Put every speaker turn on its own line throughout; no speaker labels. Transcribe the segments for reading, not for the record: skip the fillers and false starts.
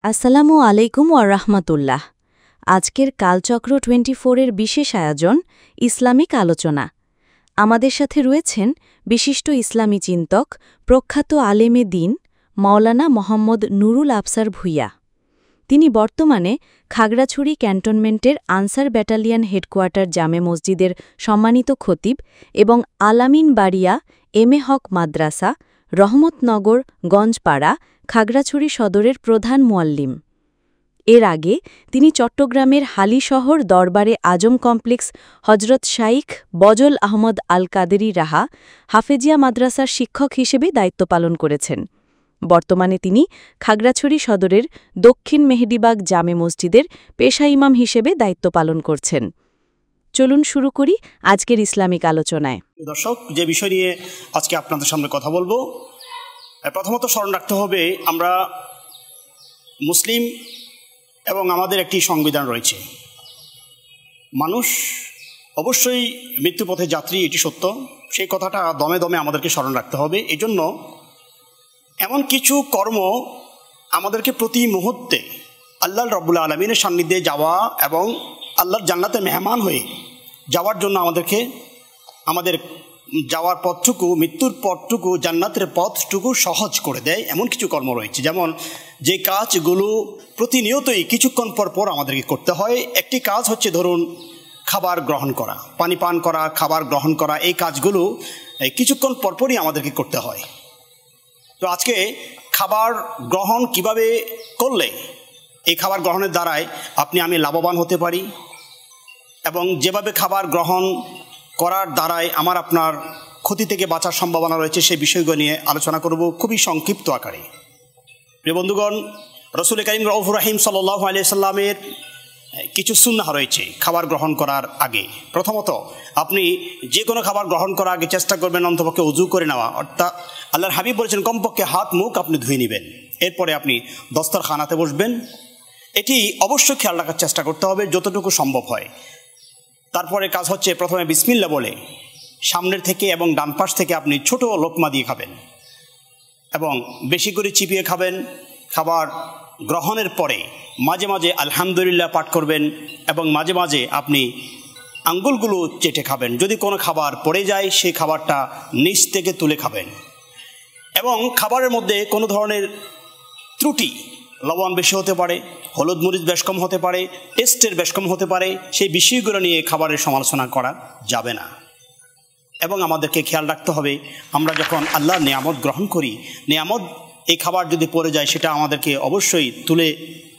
আসসালামু আলাইকুম ওয়ারাহমাতুল্লাহ। আজকের কালচক্র 24-এর বিশেষ আয়োজন ইসলামিক আলোচনা। আমাদের সাথে রয়েছেন বিশিষ্ট ইসলামী চিন্তক, প্রখ্যাত আলেমে দ্বীন মাওলানা মোহাম্মদ নুরুল আফসার ভূঁইয়া। তিনি বর্তমানে খাগড়াছড়ি ক্যান্টনমেন্টের আনসার ব্যাটালিয়ন হেডকোয়ার্টার জামে মসজিদের সম্মানিত খতিব এবং আলামিন বাড়িয়া এম এ হক মাদ্রাসা, রহমতনগর গঞ্জপাড়া, খাগড়াছড়ি সদরের প্রধান মুয়াল্লিম। এর আগে তিনি চট্টগ্রামের হালিশহর দরবারে আজম কমপ্লেক্স হজরত শাইখ বজল আহমদ আল কাদেরী রাহা হাফেজিয়া মাদ্রাসার শিক্ষক হিসেবে দায়িত্ব পালন করেছেন। বর্তমানে তিনি খাগড়াছড়ি সদরের দক্ষিণ মেহেদিবাগ জামে মসজিদের পেশা ইমাম হিসেবে দায়িত্ব পালন করছেন। চলুন শুরু করি আজকের ইসলামিক আলোচনায়।
দর্শক, যে বিষয় নিয়ে আজকে আপনাদের সামনে কথা বলবো, প্রথমত স্মরণ রাখতে হবে আমরা মুসলিম এবং আমাদের একটি সংবিধান রয়েছে। মানুষ অবশ্যই মৃত্যুপথে যাত্রী, এটি সত্য। সেই কথাটা দমে দমে আমাদেরকে স্মরণ রাখতে হবে। এজন্য এমন কিছু কর্ম আমাদেরকে প্রতি মুহূর্তে আল্লাহ রব্বুল আলমিনের সান্নিধ্যে যাওয়া এবং আল্লাহর জান্নাতে মেহমান হয়ে যাওয়ার জন্য আমাদের যাওয়ার পথটুকু, মৃত্যুর পথটুকু, জান্নাতের পথটুকু সহজ করে দেয় এমন কিছু কর্ম রয়েছে। যেমন যে কাজগুলো প্রতিনিয়তই কিছুক্ষণ পর পর আমাদেরকে করতে হয়। একটি কাজ হচ্ছে ধরুন খাবার গ্রহণ করা, পানি পান করা, খাবার গ্রহণ করা। এই কাজগুলো কিছুক্ষণ পরপরই আমাদেরকে করতে হয়। তো আজকে খাবার গ্রহণ কিভাবে করলে এই খাবার গ্রহণের দ্বারাই আমি লাভবান হতে পারি, এবং যেভাবে খাবার গ্রহণ করার দ্বারাই আপনার ক্ষতি থেকে বাঁচার সম্ভাবনা রয়েছে, সেই বিষয়গুলো নিয়ে আলোচনা করব খুবই সংক্ষিপ্ত আকারে। প্রিয় বন্ধুগণ, রসুল করিম রউফুর রহিম সাল্লাল্লাহু আলাইহি সাল্লামের কিছু সুন্নাহ রয়েছে খাবার গ্রহণ করার আগে। প্রথমত, আপনি যে কোনো খাবার গ্রহণ করার আগে চেষ্টা করবেন অন্তপক্ষে উযু করে নেওয়া। অর্থাৎ আল্লাহর হাবিব বলেছেন কমপক্ষে হাত মুখ আপনি ধুয়ে নেবেন, এরপরে আপনি দস্তরখানাতে বসবেন। এটি অবশ্যই খেয়াল রাখার চেষ্টা করতে হবে যতটুকু সম্ভব হয়। তারপরে কাজ হচ্ছে প্রথমে বিসমিল্লাহ বলে সামনের থেকে এবং ডান পাশ থেকে আপনি ছোট লোকমা দিয়ে খাবেন এবং বেশি করে চিপিয়ে খাবেন। খাবার গ্রহণের পরে মাঝে মাঝে আলহামদুলিল্লাহ পাঠ করবেন এবং মাঝে মাঝে আপনি আঙ্গুলগুলো চেটে খাবেন। যদি কোনো খাবার পড়ে যায় সেই খাবারটা নিচ থেকে তুলে খাবেন। এবং খাবারের মধ্যে কোনো ধরনের ত্রুটি, লবণ বেশি হতে পারে, হলুদ মরিচ বেশ কম হতে পারে, টেস্টের বেশ কম হতে পারে, সেই বিষয়গুলো নিয়ে খাবারের সমালোচনা করা যাবে না। এবং আমাদেরকে খেয়াল রাখতে হবে আমরা যখন আল্লাহর নিয়ামত গ্রহণ করি, নিয়ামত এই খাবার যদি পড়ে যায় সেটা আমাদেরকে অবশ্যই তুলে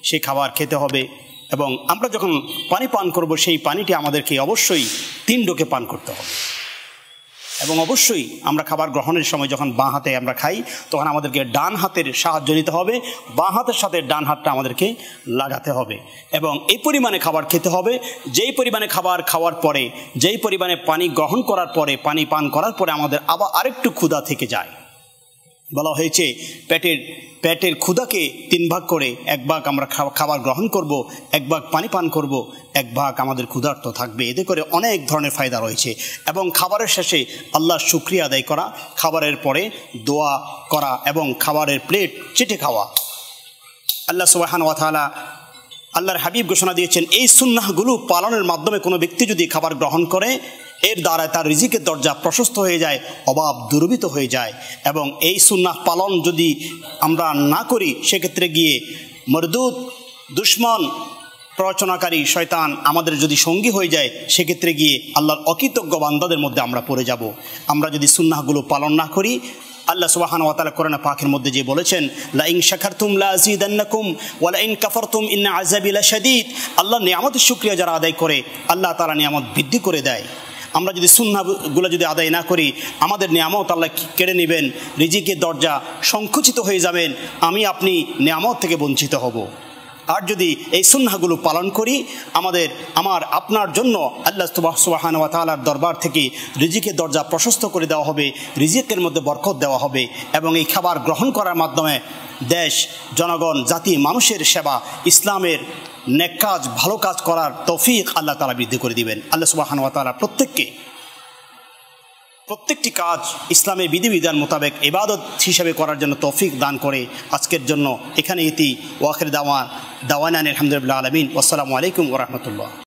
সেই খাবার খেতে হবে। এবং আমরা যখন পানি পান করব সেই পানিটি আমাদেরকে অবশ্যই 3 ঢোকে পান করতে হবে। এবং অবশ্যই আমরা খাবার গ্রহণের সময় যখন বাঁ হাতে আমরা খাই তখন আমাদেরকে ডান হাতের সাহায্য নিতে হবে, বাঁ হাতের সাথে ডান হাতটা আমাদেরকে লাগাতে হবে। এবং এই পরিমাণে খাবার খেতে হবে যেই পরিমাণে খাবার খাওয়ার পরে, যেই পরিমাণে পানি গ্রহণ করার পরে, পানি পান করার পরে আমাদের আবার আরেকটু ক্ষুধা থেকে যায়। বলা হয়েছে পেটের ক্ষুধাকে 3 ভাগ করে 1 ভাগ আমরা খাবার গ্রহণ করব, 1 ভাগ পানি পান করব, 1 ভাগ আমাদের ক্ষুধার্ত থাকবে। এতে করে অনেক ধরনের ফায়দা রয়েছে। এবং খাবারের শেষে আল্লাহর শুকরিয়া আদায় করা, খাবারের পরে দোয়া করা এবং খাবারের প্লেট চেটে খাওয়া। আল্লাহ সুবহানাহু ওয়া তাআলা, আল্লাহর হাবিব ঘোষণা দিয়েছেন এই সুন্নাহগুলো পালনের মাধ্যমে কোনো ব্যক্তি যদি খাবার গ্রহণ করে এর দ্বারা তার রিজিকের দরজা প্রশস্ত হয়ে যায়, অভাব দূরীভূত হয়ে যায়। এবং এই সুন্নাহ পালন যদি আমরা না করি সেক্ষেত্রে গিয়ে মরদুদ, দুশ্মন, প্ররোচনাকারী শয়তান আমাদের যদি সঙ্গী হয়ে যায় সেক্ষেত্রে গিয়ে আল্লাহর অকৃতজ্ঞ বান্দাদের মধ্যে আমরা পড়ে যাব। আমরা যদি সুন্নাহগুলো পালন না করি, আল্লাহ সুবহানাহু ওয়া তাআলা কোরআন পাকের মধ্যে যে বলেছেন লা ইন শাকারতুম লা আযীদান্নাকুম ওয়া লা ইন কাফারতুম ইন্না আযাবি লাশাদীদ। আল্লাহর নিয়ামতের শুকরিয়া যারা আদায় করে আল্লাহ তাআলা নিয়ামত বৃদ্ধি করে দেয়। আমরা যদি সুন্নাহগুলো যদি আদায় না করি আমাদের নিয়ামত আল্লাহ কেড়ে নেবেন, রিজিকের দরজা সংকুচিত হয়ে যাবেন, আপনি নিয়ামত থেকে বঞ্চিত হব। আর যদি এই সুন্নাহগুলো পালন করি আপনার জন্য আল্লাহ সুবহানাহু ওয়া তাআলার দরবার থেকে রিজিকের দরজা প্রশস্ত করে দেওয়া হবে, রিজিকের মধ্যে বরকত দেওয়া হবে। এবং এই খাবার গ্রহণ করার মাধ্যমে দেশ, জনগণ, জাতি, মানুষের সেবা, ইসলামের নেক কাজ, ভালো কাজ করার তৌফিক আল্লাহ তাআলা বৃদ্ধি করে দিবেন। আল্লাহ সুবহানাহু ওয়া তাআলা প্রত্যেককে প্রত্যেকটি কাজ ইসলামের বিধিবিধান মোতাবেক ইবাদত হিসাবে করার জন্য তৌফিক দান করে আজকের জন্য এখানে ইতি ওয়াখির দাওয়ানা আলহামদুলিল্লাহ আলামিন। আসসালামু আলাইকুম ওয়া রাহমাতুল্লাহ।